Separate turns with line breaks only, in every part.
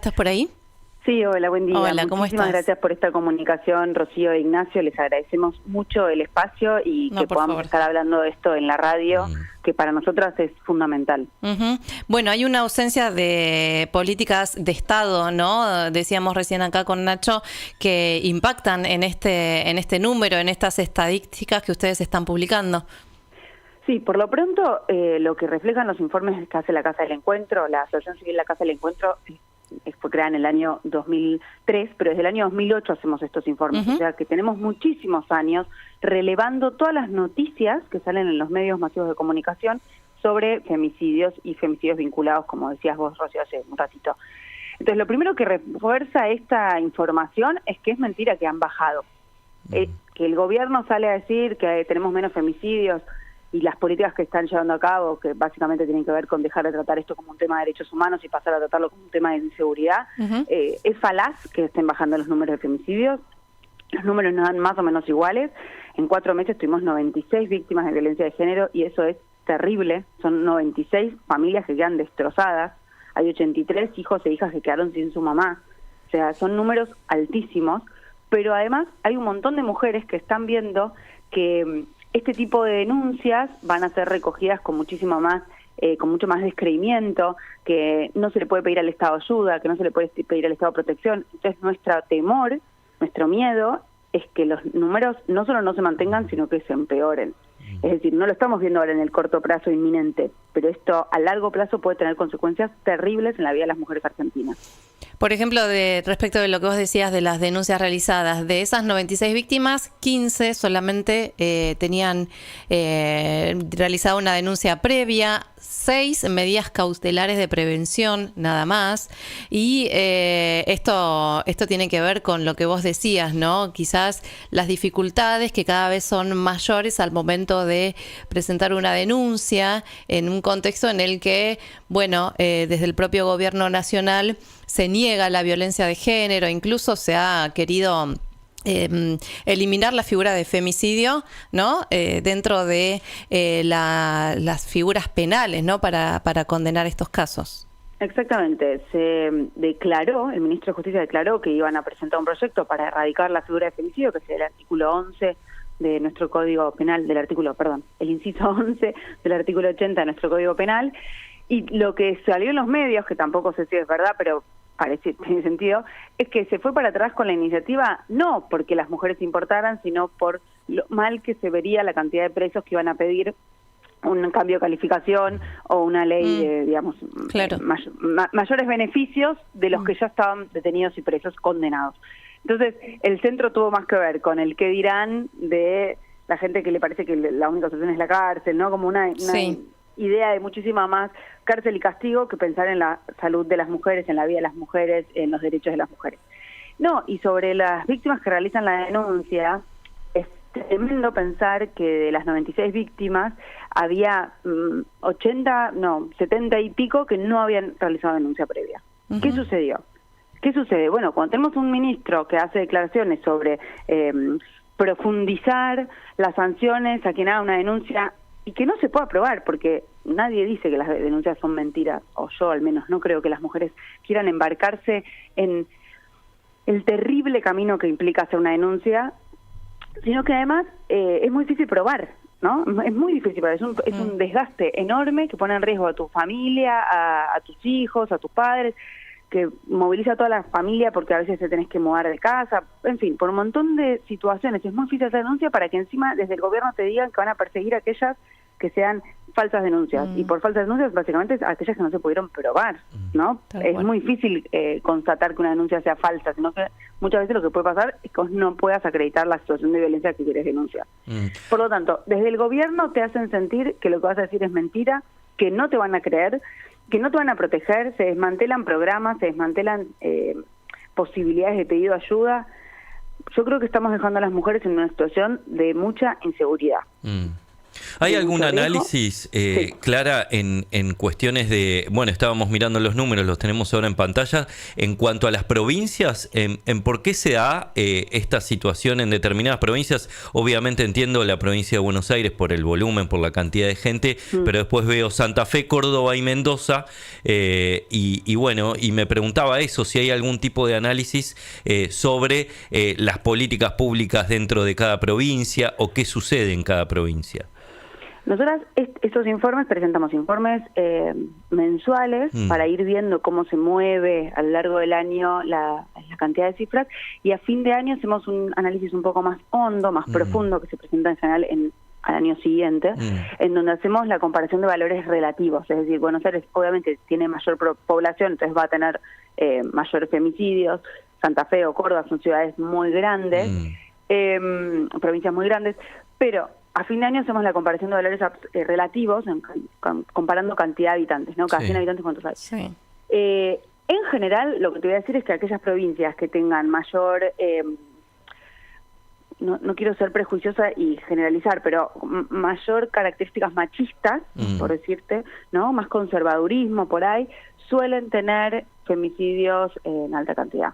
¿Estás por ahí?
Sí, hola, buen día.
Hola, ¿cómo
Muchísimas
estás?
gracias por esta comunicación, Rocío e Ignacio. Les agradecemos mucho el espacio y
No,
que
por
podamos
favor.
estar hablando de esto en la radio, que para nosotras es fundamental.
Ujú. Bueno, hay una ausencia de políticas de Estado, ¿no? Decíamos recién acá con Nacho que impactan en este número, en estas estadísticas que ustedes están publicando.
Sí, por lo pronto, lo que reflejan los informes que hace la Casa del Encuentro, la Asociación Civil La Casa del Encuentro, fue creada en el año 2003, pero desde el año 2008 hacemos estos informes, o sea que tenemos muchísimos años relevando todas las noticias que salen en los medios masivos de comunicación sobre femicidios y femicidios vinculados, como decías vos, Rocío, hace un ratito. Entonces, lo primero que refuerza esta información es que es mentira que han bajado. Que el gobierno sale a decir que tenemos menos femicidios y las políticas que están llevando a cabo, que básicamente tienen que ver con dejar de tratar esto como un tema de derechos humanos y pasar a tratarlo como un tema de inseguridad, es falaz que estén bajando los números de femicidios. Los números nos dan más o menos iguales. En 4 meses tuvimos 96 víctimas de violencia de género y eso es terrible. Son 96 familias que quedan destrozadas. Hay 83 hijos e hijas que quedaron sin su mamá. O sea, son números altísimos, pero además hay un montón de mujeres que están viendo que este tipo de denuncias van a ser recogidas con muchísimo más, con mucho más descreimiento, que no se le puede pedir al Estado ayuda, que no se le puede pedir al Estado protección. Entonces nuestro temor, nuestro miedo es que los números no solo no se mantengan, sino que se empeoren. Es decir, no lo estamos viendo ahora en el corto plazo inminente, pero esto a largo plazo puede tener consecuencias terribles en la vida de las mujeres argentinas.
Por ejemplo, respecto de lo que vos decías de las denuncias realizadas, de esas 96 víctimas, 15 solamente tenían realizado una denuncia previa, 6 medidas cautelares de prevención, nada más. Y esto tiene que ver con lo que vos decías, ¿no? Quizás las dificultades que cada vez son mayores al momento de presentar una denuncia en un contexto en el que, bueno, desde el propio gobierno nacional se niega la violencia de género, incluso se ha querido eliminar la figura de femicidio, ¿no? Dentro de las figuras penales, ¿no? Para condenar estos casos.
Exactamente, se declaró, el ministro de Justicia declaró que iban a presentar un proyecto para erradicar la figura de femicidio, que es el artículo 11 de nuestro Código Penal, el inciso 11 del artículo 80 de nuestro Código Penal. Y lo que salió en los medios, que tampoco sé si es verdad, pero tiene sentido, es que se fue para atrás con la iniciativa, no porque las mujeres importaran, sino por lo mal que se vería la cantidad de presos que iban a pedir un cambio de calificación o una ley de, digamos,
claro,
mayores beneficios de los que ya estaban detenidos y presos condenados. Entonces, el centro tuvo más que ver con el qué dirán de la gente que le parece que la única solución es la cárcel, ¿no? Como una idea de muchísima más cárcel y castigo que pensar en la salud de las mujeres, en la vida de las mujeres, en los derechos de las mujeres. No, y sobre las víctimas que realizan la denuncia, es tremendo pensar que de las 96 víctimas había 70 y pico que no habían realizado denuncia previa. ¿Qué sucedió? ¿Qué sucede? Bueno, cuando tenemos un ministro que hace declaraciones sobre profundizar las sanciones a quien haga una denuncia y que no se pueda probar, porque nadie dice que las denuncias son mentiras, o yo al menos no creo que las mujeres quieran embarcarse en el terrible camino que implica hacer una denuncia, sino que además es muy difícil probar, ¿no? Es muy difícil probar, es un desgaste enorme que pone en riesgo a tu familia, a tus hijos, a tus padres, que moviliza a toda la familia porque a veces te tenés que mudar de casa, en fin, por un montón de situaciones. Es muy difícil hacer denuncia para que encima desde el gobierno te digan que van a perseguir a aquellas que sean falsas denuncias. Y por falsas denuncias básicamente aquellas que no se pudieron probar, ¿no? Es muy difícil constatar que una denuncia sea falsa, sino que muchas veces lo que puede pasar es que vos no puedas acreditar la situación de violencia que querés denunciar. Por lo tanto, desde el gobierno te hacen sentir que lo que vas a decir es mentira, que no te van a creer, que no te van a proteger, se desmantelan programas, se desmantelan posibilidades de pedido de ayuda. Yo creo que estamos dejando a las mujeres en una situación de mucha inseguridad.
¿Hay algún análisis,
Sí.
Clara, en cuestiones de, bueno, estábamos mirando los números, los tenemos ahora en pantalla, en cuanto a las provincias, en por qué se da esta situación en determinadas provincias? Obviamente entiendo la provincia de Buenos Aires por el volumen, por la cantidad de gente, pero después veo Santa Fe, Córdoba y Mendoza, y bueno, y me preguntaba eso, si hay algún tipo de análisis sobre las políticas públicas dentro de cada provincia o qué sucede en cada provincia.
Nosotras estos informes, presentamos informes mensuales para ir viendo cómo se mueve a lo largo del año la cantidad de cifras, y a fin de año hacemos un análisis un poco más hondo, más profundo, que se presenta en general al año siguiente, en donde hacemos la comparación de valores relativos. Es decir, Buenos Aires obviamente tiene mayor población, entonces va a tener mayores femicidios. Santa Fe o Córdoba son ciudades muy grandes, provincias muy grandes, pero a fin de año hacemos la comparación de valores relativos, comparando cantidad de habitantes, ¿no? Cada 100 habitantes, ¿cuántos hay?
Sí.
En general, lo que te voy a decir es que aquellas provincias que tengan mayor, no quiero ser prejuiciosa y generalizar, pero mayor características machistas, por decirte, ¿no? Más conservadurismo por ahí, suelen tener femicidios en alta cantidad.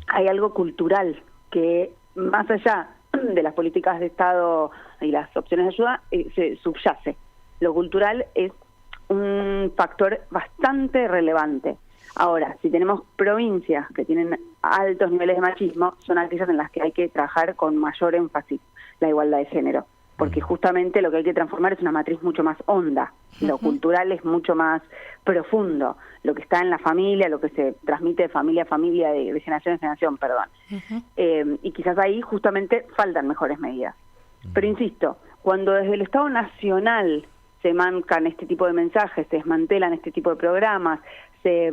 Hay algo cultural que, más allá de las políticas de Estado y las opciones de ayuda, se subyace. Lo cultural es un factor bastante relevante. Ahora, si tenemos provincias que tienen altos niveles de machismo, son aquellas en las que hay que trabajar con mayor énfasis la igualdad de género, porque justamente lo que hay que transformar es una matriz mucho más honda. Lo cultural es mucho más profundo, lo que está en la familia, lo que se transmite de familia a familia, de generación en generación, perdón. Y quizás ahí justamente faltan mejores medidas. Pero insisto, cuando desde el Estado Nacional se mancan este tipo de mensajes, se desmantelan este tipo de programas, se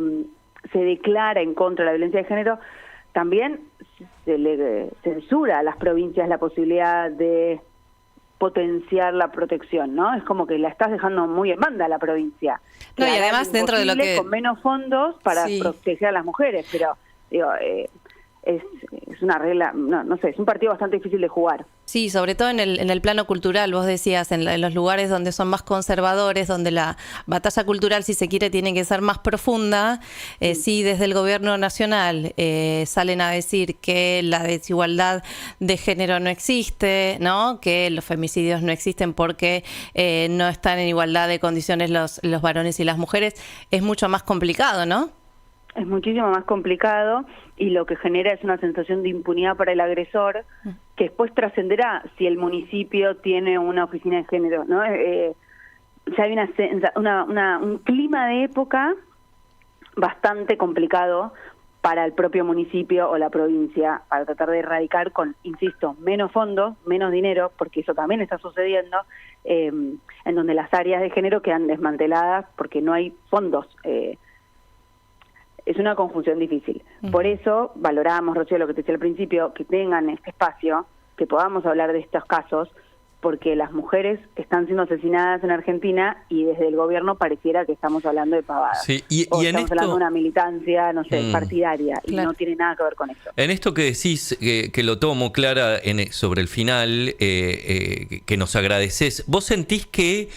declara en contra de la violencia de género, también se le censura a las provincias la posibilidad de potenciar la protección, ¿no? Es como que la estás dejando muy en banda a la provincia.
No, y además dentro de lo que...
con menos fondos para proteger a las mujeres, pero digo, es una regla, no sé, es un partido bastante difícil de jugar.
Sí, sobre todo en el plano cultural, vos decías, en los lugares donde son más conservadores, donde la batalla cultural, si se quiere, tiene que ser más profunda. Sí, desde el gobierno nacional salen a decir que la desigualdad de género no existe, ¿no? Que los femicidios no existen porque no están en igualdad de condiciones los varones y las mujeres. Es mucho más complicado, ¿no?
Es muchísimo más complicado, y lo que genera es una sensación de impunidad para el agresor, que después trascenderá si el municipio tiene una oficina de género, ¿no? Ya hay un clima de época bastante complicado para el propio municipio o la provincia para tratar de erradicar con, insisto, menos fondos, menos dinero, porque eso también está sucediendo, en donde las áreas de género quedan desmanteladas porque no hay fondos. Es una conjunción difícil. Por eso valoramos, Rocío, lo que te decía al principio, que tengan este espacio, que podamos hablar de estos casos, porque las mujeres están siendo asesinadas en Argentina y desde el gobierno pareciera que estamos hablando de pavadas.
Sí,
o
y
estamos hablando de una militancia, no sé, partidaria, y
claro,
no tiene nada que ver con eso.
En esto que decís, que lo tomo, Clara, sobre el final, que nos agradeces, ¿vos sentís que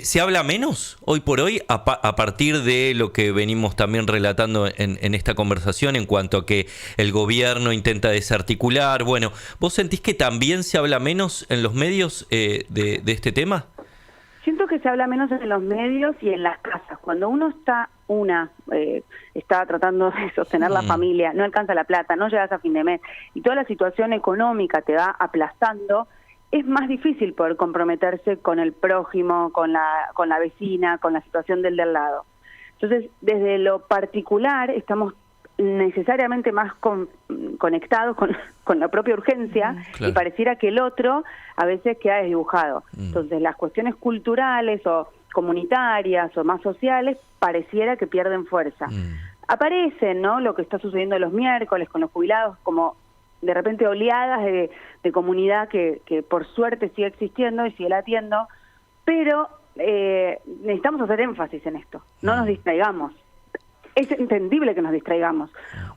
se habla menos hoy por hoy a partir de lo que venimos también relatando en esta conversación en cuanto a que el gobierno intenta desarticular? Bueno, ¿vos sentís que también se habla menos en los medios de este tema?
Siento que se habla menos en los medios y en las casas. Cuando uno está tratando de sostener la familia, no alcanza la plata, no llegas a fin de mes, y toda la situación económica te va aplastando, es más difícil poder comprometerse con el prójimo, con la vecina, con la situación del de al lado. Entonces, desde lo particular, estamos necesariamente más conectados con la propia urgencia,
claro,
y pareciera que el otro a veces queda desdibujado. Entonces las cuestiones culturales o comunitarias o más sociales pareciera que pierden fuerza. Aparecen, ¿no?, lo que está sucediendo los miércoles con los jubilados, como de repente oleadas de comunidad que por suerte sigue existiendo y sigue latiendo, pero necesitamos hacer énfasis en esto, no nos distraigamos. Es entendible que nos distraigamos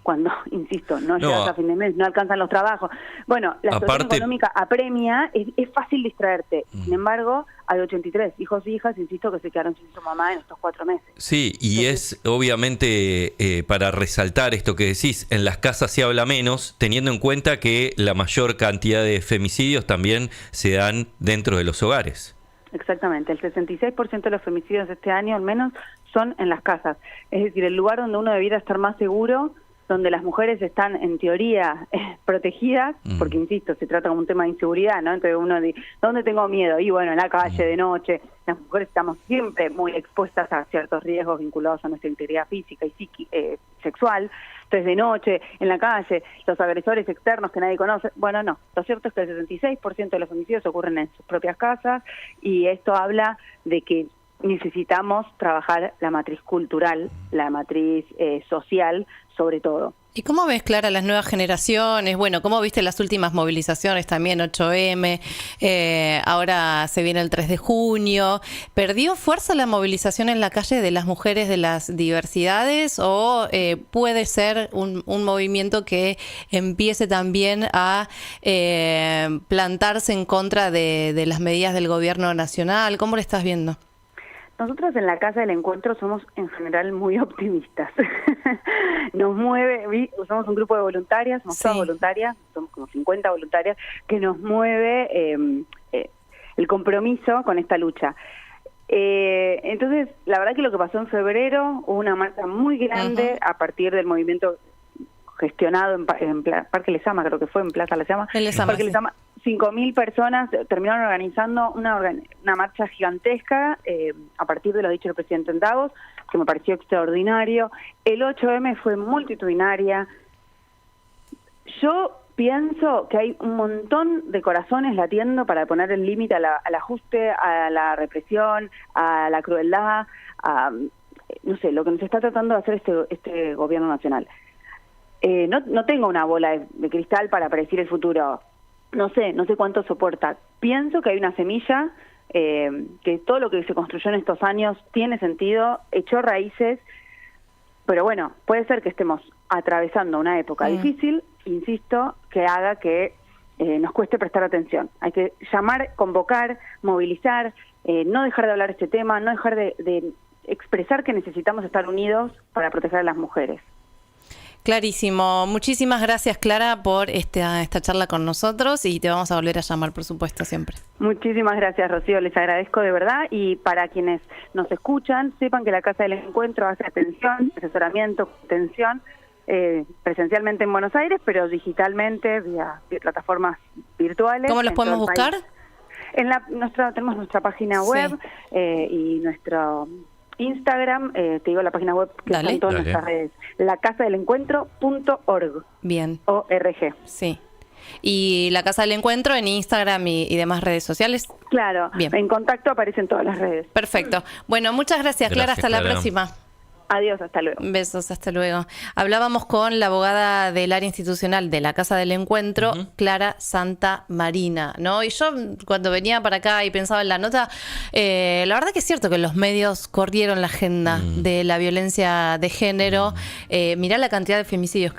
cuando, insisto, no llegas a fin de mes, no alcanzan los trabajos. Bueno, la situación económica apremia, es fácil distraerte. Sin embargo, hay 83 hijos e hijas, insisto, que se quedaron sin su mamá en estos 4 meses.
Sí, y es obviamente para resaltar esto que decís, en las casas se habla menos, teniendo en cuenta que la mayor cantidad de femicidios también se dan dentro de los hogares.
Exactamente, el 66% de los femicidios de este año al menos son en las casas. Es decir, el lugar donde uno debiera estar más seguro, donde las mujeres están en teoría protegidas, porque insisto, se trata como un tema de inseguridad, ¿no? Entonces uno dice, ¿dónde tengo miedo? Y bueno, en la calle, de noche. Las mujeres estamos siempre muy expuestas a ciertos riesgos vinculados a nuestra integridad física y sexual. Entonces, de noche, en la calle, los agresores externos que nadie conoce. Bueno, no. Lo cierto es que el 66% de los homicidios ocurren en sus propias casas, y esto habla de que necesitamos trabajar la matriz cultural, la matriz social, sobre todo.
¿Y cómo ves, Clara, las nuevas generaciones? Bueno, ¿cómo viste las últimas movilizaciones también, 8M? Ahora se viene el 3 de junio. ¿Perdió fuerza la movilización en la calle de las mujeres de las diversidades o puede ser un movimiento que empiece también a plantarse en contra de las medidas del gobierno nacional? ¿Cómo lo estás viendo?
Nosotros en la Casa del Encuentro somos en general muy optimistas. Nos mueve, somos un grupo de voluntarias, somos todas voluntarias, somos como 50 voluntarias, que nos mueve el compromiso con esta lucha. Entonces, la verdad que lo que pasó en febrero, hubo una marcha muy grande a partir del movimiento gestionado en Parque Lezama, creo que fue en Plaza Lezama. Parque Lezama, 5.000 personas terminaron organizando una marcha gigantesca a partir de lo dicho del presidente en Davos, que me pareció extraordinario. El 8M fue multitudinaria. Yo pienso que hay un montón de corazones latiendo para poner el límite al ajuste, a la represión, a la crueldad, no sé, lo que nos está tratando de hacer este gobierno nacional. No tengo una bola de cristal para predecir el futuro. No sé cuánto soporta. Pienso que hay una semilla, que todo lo que se construyó en estos años tiene sentido, echó raíces, pero bueno, puede ser que estemos atravesando una época difícil, insisto, que haga que nos cueste prestar atención. Hay que llamar, convocar, movilizar, no dejar de hablar de este tema, no dejar de expresar que necesitamos estar unidos para proteger a las mujeres.
Clarísimo. Muchísimas gracias, Clara, por esta charla con nosotros, y te vamos a volver a llamar, por supuesto, siempre.
Muchísimas gracias, Rocío. Les agradezco de verdad, y para quienes nos escuchan, sepan que la Casa del Encuentro hace atención, asesoramiento, atención, presencialmente en Buenos Aires, pero digitalmente vía plataformas virtuales.
¿Cómo los podemos buscar?
Tenemos nuestra página web y nuestro Instagram, te digo la página web que está en todas nuestras redes, lacasadelencuentro.org.
Bien.
ORG.
Sí. ¿Y la Casa del Encuentro en Instagram y demás redes sociales?
Claro. Bien. En contacto aparecen todas las redes.
Perfecto. Bueno, muchas gracias, Clara. Hasta la próxima.
Adiós, hasta luego.
Besos, hasta luego. Hablábamos con la abogada del área institucional de la Casa del Encuentro, Clara Santamarina, ¿no? Y yo cuando venía para acá y pensaba en la nota, la verdad que es cierto que los medios corrieron la agenda de la violencia de género. Mirá la cantidad de femicidios